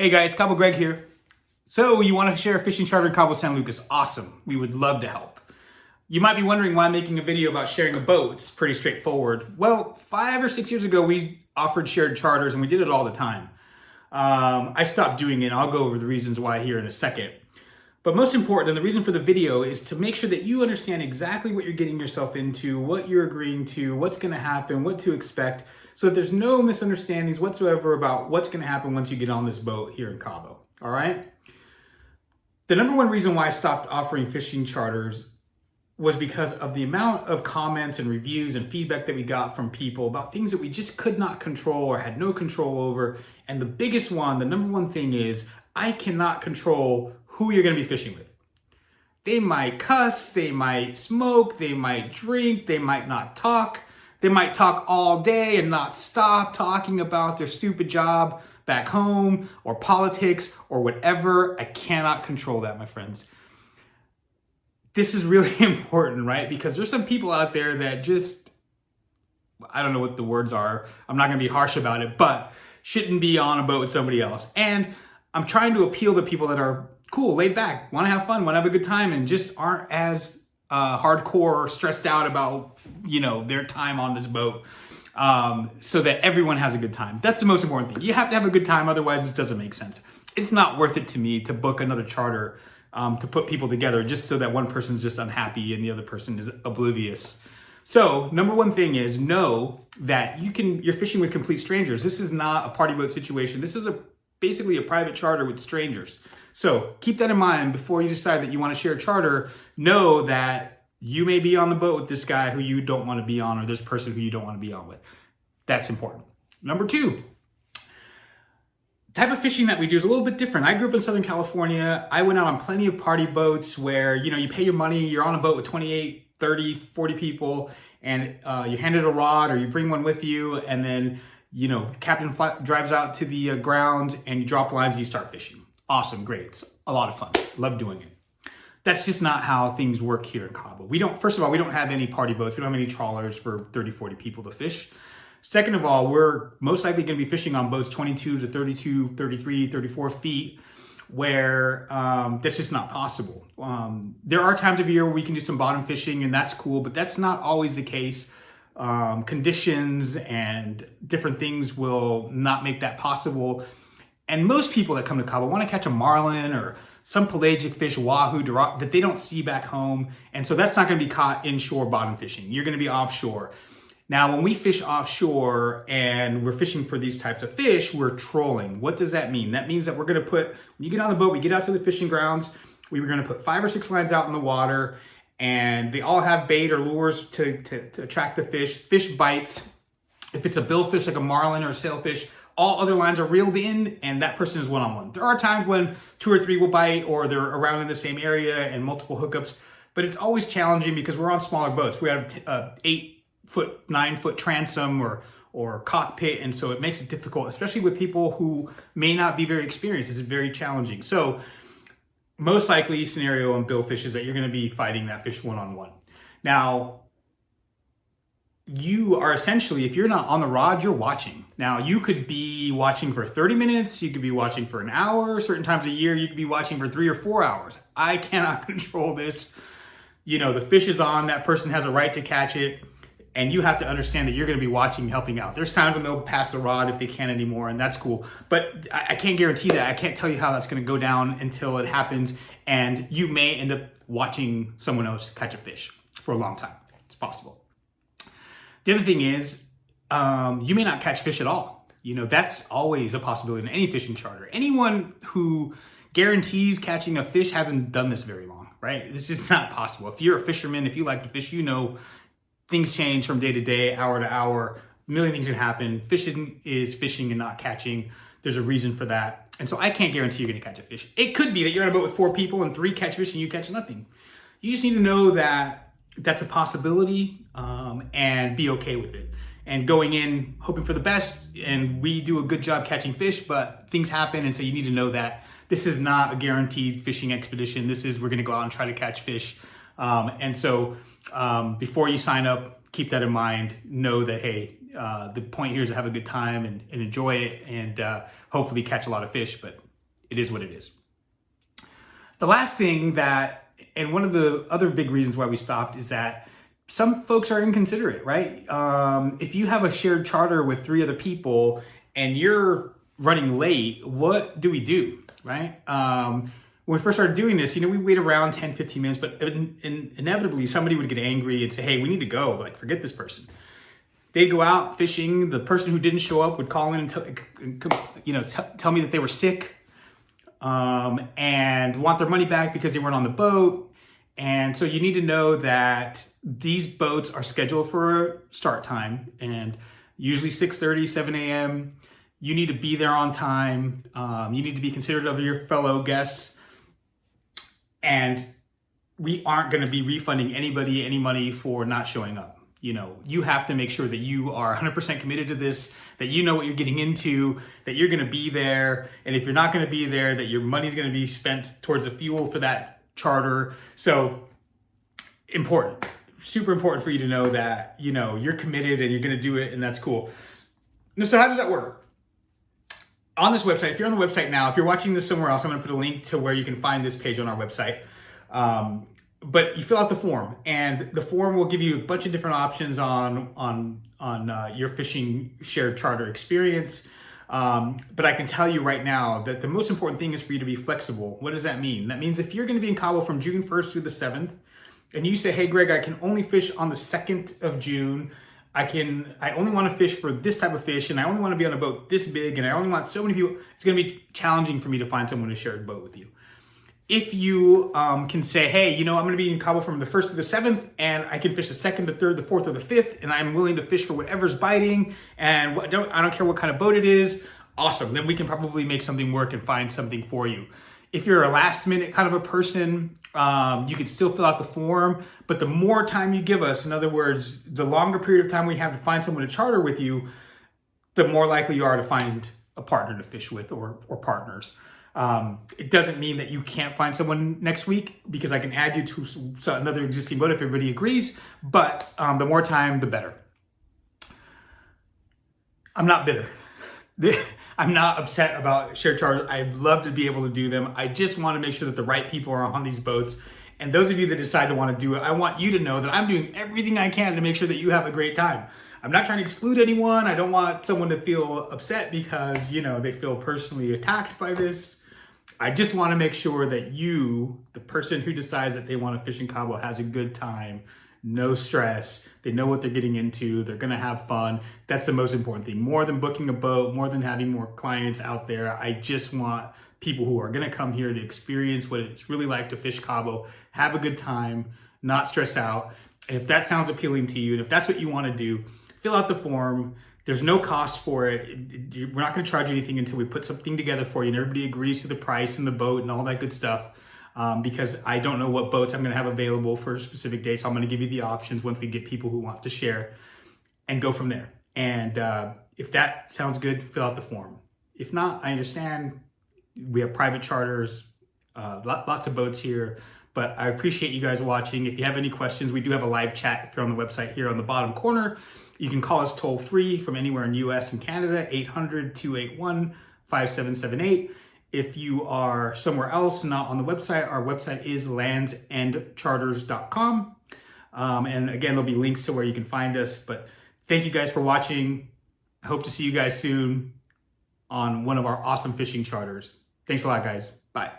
Hey guys, Cabo Greg here. So you want to share a fishing charter in Cabo San Lucas? Awesome. We would love to help. You might be wondering why I'm making a video about sharing a boat. It's pretty straightforward. Well, 5 or 6 years ago, we offered shared charters and we did it all the time. I stopped doing it. I'll go over the reasons why here in a second. But most important, and the reason for the video, is to make sure that you understand exactly what you're getting yourself into, what you're agreeing to, what's going to happen, what to expect, so that there's no misunderstandings whatsoever about what's going to happen once you get on this boat here in Cabo. All right? The number one reason why I stopped offering fishing charters was because of the amount of comments and reviews and feedback that we got from people about things that we just could not control or had no control over. And the biggest one, the number one thing is, I cannot control who you're going to be fishing with. They might cuss, they might smoke, they might drink, they might not talk. They might talk all day and not stop talking about their stupid job back home or politics or whatever. I cannot control that, my friends. This is really important, right? Because there's some people out there that just, I don't know what the words are. I'm not going to be harsh about it, but shouldn't be on a boat with somebody else. And I'm trying to appeal to people that are cool, laid back, want to have fun, want to have a good time, and just aren't as hardcore or stressed out about, their time on this boat, so that everyone has a good time. That's the most important thing. You have to have a good time, otherwise this doesn't make sense. It's not worth it to me to book another charter to put people together just so that one person's just unhappy and the other person is oblivious. So number one thing is, know that you're fishing with complete strangers. This is not a party boat situation. This is basically a private charter with strangers. So keep that in mind before you decide that you want to share a charter. Know that you may be on the boat with this guy who you don't want to be on, or this person who you don't want to be on with. That's important. Number two, type of fishing that we do is a little bit different. I grew up in Southern California. I went out on plenty of party boats where, you pay your money, you're on a boat with 28, 30, 40 people, and you hand it a rod or you bring one with you, and then, captain drives out to the grounds and you drop lines and you start fishing. Awesome, great. It's a lot of fun. Love doing it. That's just not how things work here in Cabo. First of all, we don't have any party boats. We don't have any trawlers for 30, 40 people to fish. Second of all, we're most likely going to be fishing on boats 22 to 32, 33, 34 feet, where that's just not possible. There are times of year where we can do some bottom fishing, and that's cool, but that's not always the case. Conditions and different things will not make that possible. And most people that come to Cabo want to catch a marlin or some pelagic fish, wahoo, that they don't see back home. And so that's not going to be caught inshore bottom fishing. You're going to be offshore. Now, when we fish offshore and we're fishing for these types of fish, we're trolling. What does that mean? That means that we're going to when you get on the boat, we get out to the fishing grounds, we were going to put 5 or 6 lines out in the water, and they all have bait or lures to attract the fish. Fish bites. If it's a billfish like a marlin or a sailfish, all other lines are reeled in, and that person is one-on-one. There are times when 2 or 3 will bite, or they're around in the same area and multiple hookups, but it's always challenging because we're on smaller boats. We have 8-foot, 9-foot transom or cockpit, and so it makes it difficult, especially with people who may not be very experienced. It's very challenging. So most likely scenario on billfish is that you're going to be fighting that fish one-on-one. Now, you are essentially, if you're not on the rod, you're watching. Now, you could be watching for 30 minutes, you could be watching for an hour, certain times a year, you could be watching for 3 or 4 hours. I cannot control this. The fish is on, that person has a right to catch it, and you have to understand that you're going to be watching, helping out. There's times when they'll pass the rod if they can't anymore, and that's cool. But I can't guarantee that. I can't tell you how that's going to go down until it happens, and you may end up watching someone else catch a fish for a long time. It's possible. The other thing is, you may not catch fish at all. That's always a possibility in any fishing charter. Anyone who guarantees catching a fish hasn't done this very long, right? It's just not possible. If you're a fisherman, if you like to fish, things change from day to day, hour to hour. A million things can happen. Fishing is fishing and not catching. There's a reason for that. And so I can't guarantee you're going to catch a fish. It could be that you're on a boat with 4 people and 3 catch fish and you catch nothing. You just need to know that that's a possibility, and be okay with it. And going in, hoping for the best, and we do a good job catching fish, but things happen, and so you need to know that this is not a guaranteed fishing expedition. We're gonna go out and try to catch fish. And so before you sign up, keep that in mind. Know that, hey, the point here is to have a good time and enjoy it, and hopefully catch a lot of fish, but it is what it is. The last thing that, and one of the other big reasons why we stopped, is that some folks are inconsiderate, right? If you have a shared charter with 3 other people and you're running late, what do we do, right? When we first started doing this, we wait around 10, 15 minutes, but inevitably somebody would get angry and say, hey, we need to go, like, forget this person. They'd go out fishing. The person who didn't show up would call in and tell me that they were sick and want their money back because they weren't on the boat. And so you need to know that these boats are scheduled for a start time, and usually 6:30, 7 a.m. You need to be there on time. You need to be considerate of your fellow guests. And we aren't going to be refunding anybody any money for not showing up. You have to make sure that you are 100% committed to this, that you know what you're getting into, that you're going to be there. And if you're not going to be there, that your money's going to be spent towards the fuel for that charter. So important, super important for you to know that, you're committed and you're going to do it, and that's cool. Now, so how does that work? On this website, if you're on the website now, if you're watching this somewhere else, I'm going to put a link to where you can find this page on our website. But you fill out the form, and the form will give you a bunch of different options on your fishing shared charter experience. But I can tell you right now that the most important thing is for you to be flexible. What does that mean? That means if you're going to be in Cabo from June 1st through the 7th, and you say, hey, Greg, I can only fish on the 2nd of June. I only want to fish for this type of fish, and I only want to be on a boat this big, and I only want so many people. It's going to be challenging for me to find someone to share a boat with you. If you can say, hey, I'm going to be in Cabo from the 1st to the 7th, and I can fish the 2nd, the 3rd, the 4th, or the 5th, and I'm willing to fish for whatever's biting, and I don't care what kind of boat it is, awesome. Then we can probably make something work and find something for you. If you're a last minute kind of a person, you can still fill out the form, but the more time you give us, in other words, the longer period of time we have to find someone to charter with you, the more likely you are to find a partner to fish with or partners. It doesn't mean that you can't find someone next week, because I can add you to another existing boat if everybody agrees, but the more time, the better. I'm not bitter. I'm not upset about shared charters. I'd love to be able to do them. I just want to make sure that the right people are on these boats. And those of you that decide to want to do it, I want you to know that I'm doing everything I can to make sure that you have a great time. I'm not trying to exclude anyone. I don't want someone to feel upset because, they feel personally attacked by this. I just want to make sure that you, the person who decides that they want to fish in Cabo, has a good time. No stress. They know what they're getting into. They're going to have fun. That's the most important thing. More than booking a boat, more than having more clients out there, I just want people who are going to come here to experience what it's really like to fish Cabo, have a good time, not stress out. And if that sounds appealing to you, and if that's what you want to do, fill out the form. There's no cost for it. We're not going to charge you anything until we put something together for you and everybody agrees to the price and the boat and all that good stuff. Because I don't know what boats I'm going to have available for a specific day. So I'm going to give you the options once we get people who want to share and go from there. And if that sounds good, fill out the form. If not, I understand. We have private charters, lots of boats here, but I appreciate you guys watching. If you have any questions, we do have a live chat if you're on the website here on the bottom corner. You can call us toll free from anywhere in US and Canada, 800-281-5778. If you are somewhere else, not on the website, our website is landsandcharters.com. And again, there'll be links to where you can find us. But thank you guys for watching. I hope to see you guys soon on one of our awesome fishing charters. Thanks a lot, guys. Bye.